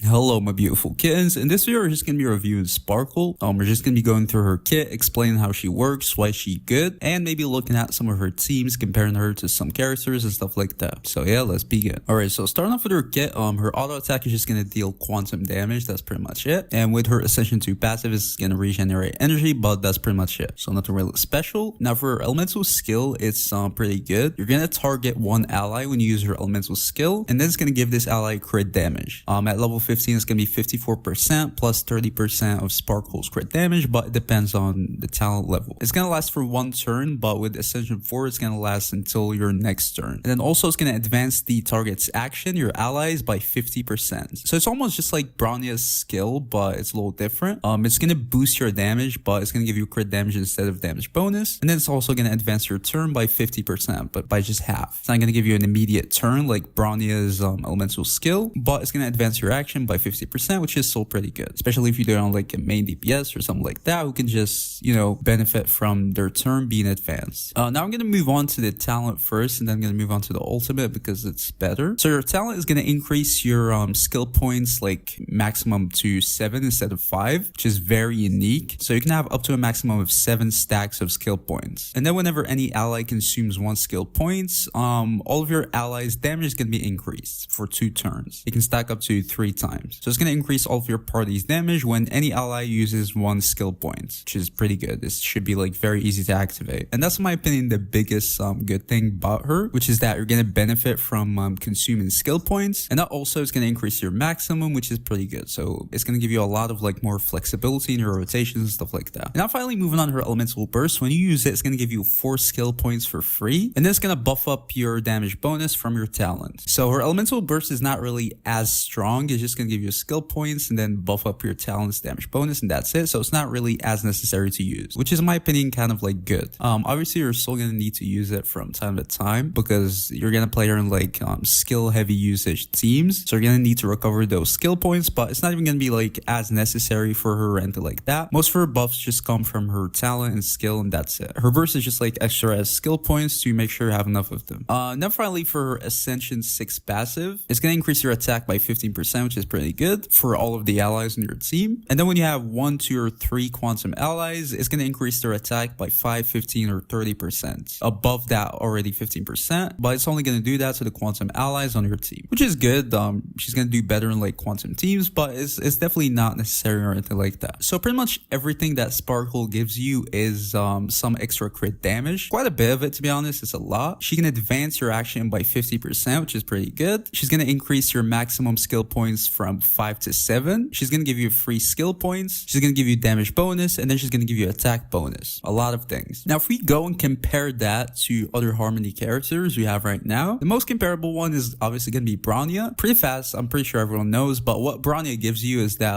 Hello my beautiful kittens. In this video we're just going to be reviewing Sparkle. We're just going to be going through her kit, explaining how she works, why she's good, and maybe looking at some of her teams, comparing her to some characters and stuff like that. So yeah, let's begin. Alright, so starting off with her kit, her auto attack is just going to deal quantum damage. That's pretty much it. And with her Ascension 2 passive, it's going to regenerate energy, but that's pretty much it. So nothing really special. Now for her elemental skill, it's pretty good. You're going to target one ally when you use her elemental skill, and then it's going to give this ally crit damage. At level 15, it's going to be 54% plus 30% of Sparkle's crit damage, but it depends on the talent level. It's going to last for one turn, but with Ascension 4, it's going to last until your next turn. And then also it's going to advance the target's action, your allies, by 50%. So it's almost just like Bronya's skill, but it's a little different. It's going to boost your damage, but it's going to give you crit damage instead of damage bonus. And then it's also going to advance your turn by 50%, but by just half. It's not going to give you an immediate turn like Bronya's elemental skill, but it's going to advance your action by 50%, which is still pretty good, especially if you do it on like a main DPS or something like that who can just, benefit from their turn being advanced. Now I'm going to move on to the talent first, and then I'm going to move on to the ultimate because it's better. So your talent is going to increase your skill points like maximum to 7 instead of 5, which is very unique. So you can have up to a maximum of 7 stacks of skill points. And then whenever any ally consumes 1 skill points, all of your allies' damage is going to be increased for 2 turns. It can stack up to 3 times. So it's going to increase all of your party's damage when any ally uses 1 skill point, which is pretty good. This should be like very easy to activate. And that's in my opinion the biggest good thing about her, which is that you're going to benefit from consuming skill points. And that also is going to increase your maximum, which is pretty good. So it's going to give you a lot of like more flexibility in your rotations and stuff like that. And now finally moving on to her elemental burst. When you use it, it's going to give you 4 skill points for free. And then it's going to buff up your damage bonus from your talent. So her elemental burst is not really as strong. It's just going to give you skill points and then buff up your talent's damage bonus, and that's it. So it's not really as necessary to use, which is in my opinion kind of like good. Obviously you're still going to need to use it from time to time because you're going to play her in like skill heavy usage teams. So you're going to need to recover those skill points, but it's not even going to be like as necessary for her or anything like that. Most of her buffs just come from her talent and skill, and that's it. Her burst is just like extra as skill points to make sure you have enough of them. Now finally for her Ascension 6 passive, it's going to increase your attack by 15%, which is pretty good for all of the allies in your team. And then when you have 1, 2, or 3 quantum allies, it's going to increase their attack by 5, 15, or 30%. Above that already 15%, but it's only going to do that to the quantum allies on your team, which is good. She's going to do better in like quantum teams, but it's definitely not necessary or anything like that. So pretty much everything that Sparkle gives you is some extra crit damage. Quite a bit of it, to be honest. It's a lot. She can advance your action by 50%, which is pretty good. She's going to increase your maximum skill points from 5 to 7. She's going to give you free skill points. She's going to give you damage bonus, and then she's going to give you attack bonus. A lot of things. Now, if we go and compare that to other Harmony characters we have right now, the most comparable one is obviously going to be Bronya. Pretty fast, I'm pretty sure everyone knows, but what Bronya gives you is that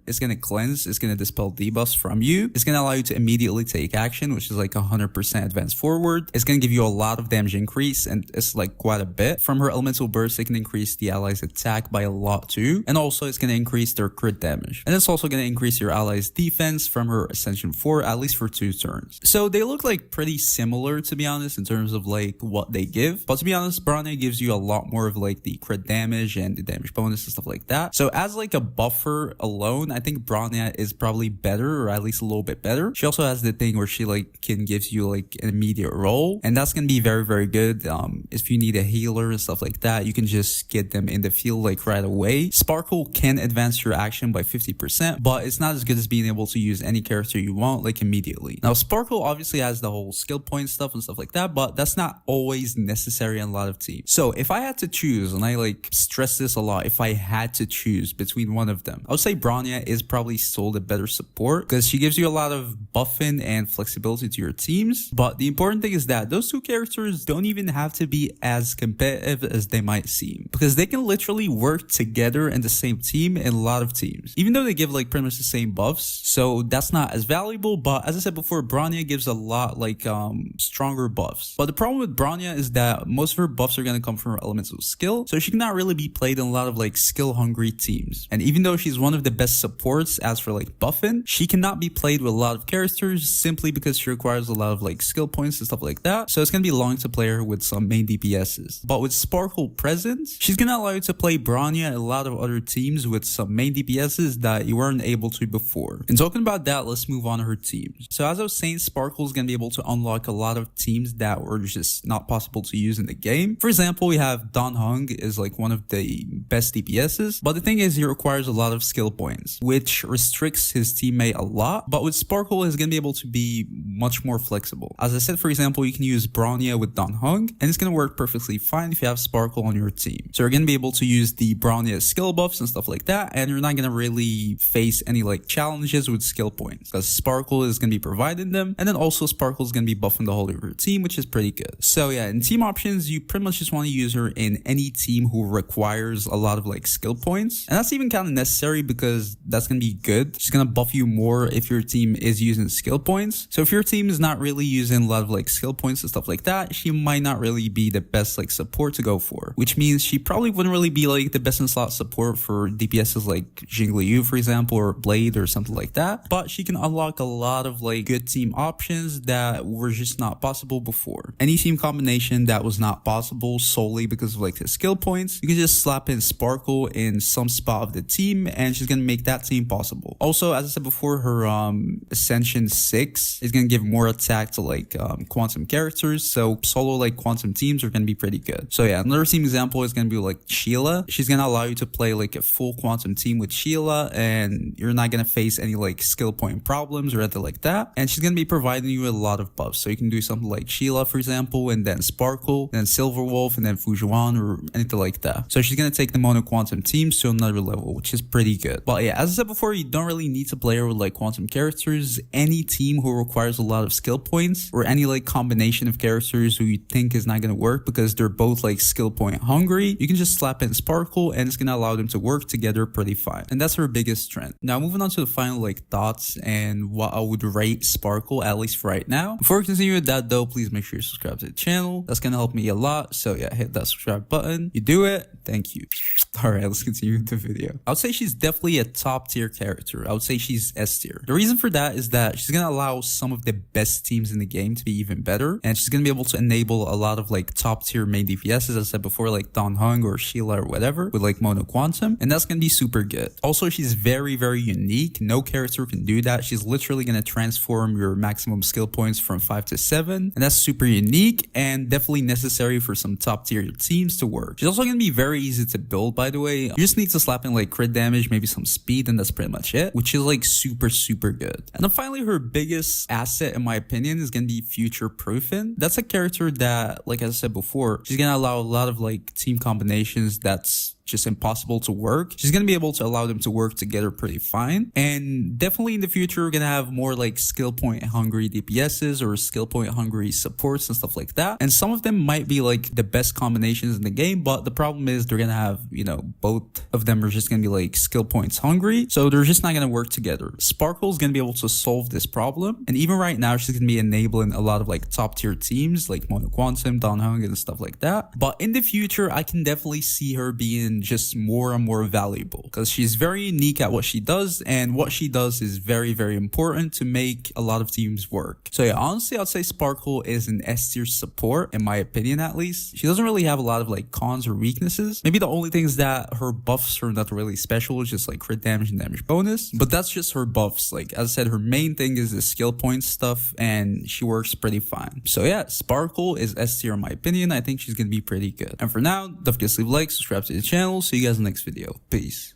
it's going to cleanse, it's going to dispel debuffs from you. It's going to allow you to immediately take action, which is like 100% advance forward. It's going to give you a lot of damage increase, and it's like quite a bit. From her elemental burst, it can increase the allies' attack by a lot too, and also it's going to increase their crit damage. And it's also going to increase your allies' defense from her Ascension 4, at least for 2 turns. So they look like pretty similar, to be honest, in terms of like what they give. But to be honest, Bronya gives you a lot more of like the crit damage and the damage bonus and stuff like that. So as like a buffer alone, I think Bronya is probably better, or at least a little bit better. She also has the thing where she like can give you like an immediate roll, and that's going to be very, very good. If you need a healer and stuff like that, you can just get them in the field like right away. Sparkle can advance your action by 50%, but it's not as good as being able to use any character you want like immediately. Now Sparkle obviously has the whole skill point stuff and stuff like that, but that's not always necessary in a lot of teams. So if I had to choose, and I like stress this a lot, if I had to choose between one of them, I would say Bronya is probably still the better support because she gives you a lot of buffing and flexibility to your teams. But the important thing is that those 2 characters don't even have to be as competitive as they might seem, because they can literally work together in the same team in a lot of teams, even though they give like pretty much the same buffs. So that's not as valuable, but as I said before, Bronya gives a lot like stronger buffs. But the problem with Bronya is that most of her buffs are going to come from her elemental skill, so she cannot really be played in a lot of like skill hungry teams. And even though she's one of the best supports as for like buffing, she cannot be played with a lot of characters simply because she requires a lot of like skill points and stuff like that. So it's going to be long to play her with some main DPSs. But with Sparkle present, she's going to allow you to play Bronya in a lot of of other teams with some main DPSs that you weren't able to before. And talking about that, let's move on to her teams. So as I was saying, Sparkle is going to be able to unlock a lot of teams that were just not possible to use in the game. For example, we have Don Hung is like one of the best DPSs, but the thing is he requires a lot of skill points, which restricts his teammate a lot. But with Sparkle, he's going to be able to be much more flexible. As I said, for example, you can use Bronya with Don Hung, and it's going to work perfectly fine if you have Sparkle on your team. So you're going to be able to use the Bronya skill buffs and stuff like that, and you're not going to really face any like challenges with skill points because Sparkle is going to be providing them, and then also Sparkle is going to be buffing the whole of your team, which is pretty good. So yeah, in team options, you pretty much just want to use her in any team who requires a lot of like skill points, and that's even kind of necessary because that's going to be good. She's going to buff you more if your team is using skill points. So if your team is not really using a lot of like skill points and stuff like that, she might not really be the best like support to go for, which means she probably wouldn't really be like the best in slot support for DPSs like Jingliu, for example, or Blade or something like that. But she can unlock a lot of like good team options that were just not possible before. Any team combination that was not possible solely because of like the skill points, you can just slap in Sparkle in some spot of the team and she's gonna make that team possible. Also, as I said before, her Ascension 6 is gonna give more attack to like quantum characters, so solo like quantum teams are gonna be pretty good. So yeah, another team example is gonna be like Sheila. She's gonna allow you to play like a full quantum team with Sheila and you're not gonna face any like skill point problems or anything like that, and she's gonna be providing you with a lot of buffs. So you can do something like Sheila, for example, and then Sparkle, and then Silver Wolf, and then Fujuan, or anything like that. So she's gonna take the mono quantum teams to another level, which is pretty good. But yeah, as I said before, you don't really need to play her with like quantum characters. Any team who requires a lot of skill points, or any like combination of characters who you think is not gonna work because they're both like skill point hungry, you can just slap in Sparkle and it's gonna allow them to work together pretty fine. And that's her biggest strength. Now moving on to the final like thoughts and what I would rate Sparkle, at least for right now. Before we continue with that though, please make sure you subscribe to the channel. That's gonna help me a lot. So yeah, hit that subscribe button. You do it, thank you. Alright, let's continue with the video. I would say she's definitely a top tier character. I would say she's S tier. The reason for that is that she's gonna allow some of the best teams in the game to be even better, and she's gonna be able to enable a lot of like top tier main DPSs, as I said before, like Don Hung or Sheila or whatever, with like mono quantum, and that's gonna be super good. Also, she's very unique. No character can do that. She's literally gonna transform your maximum skill points from 5 to 7, and that's super unique and definitely necessary for some top tier teams to work. She's also gonna be very easy to build, by the way. You just need to slap in like crit damage, maybe some speed, and that's pretty much it, which is like super good. And then finally, her biggest asset in my opinion is gonna be future proofing. That's a character that, like I said before, she's gonna allow a lot of like team combinations that's just impossible to work. She's gonna be able to allow them to work together pretty fine, and definitely in the future we're gonna have more like skill point hungry DPSs or skill point hungry supports and stuff like that, and some of them might be like the best combinations in the game, but the problem is they're gonna have, you know, both of them are just gonna be like skill points hungry, so they're just not gonna work together. Sparkle's gonna be able to solve this problem, and even right now she's gonna be enabling a lot of like top tier teams like Mono Quantum, Don Hung, and stuff like that. But in the future I can definitely see her being just more and more valuable because she's very unique at what she does, and what she does is very important to make a lot of teams work. So yeah, honestly I'd say Sparkle is an S tier support in my opinion. At least she doesn't really have a lot of like cons or weaknesses. Maybe the only thing is that her buffs are not really special, it's just like crit damage and damage bonus, but that's just her buffs. Like as I said, her main thing is the skill point stuff and she works pretty fine. So yeah, Sparkle is S tier in my opinion. I think she's gonna be pretty good. And for now, don't forget to leave a like, subscribe to the channel. See you guys in the next video. Peace.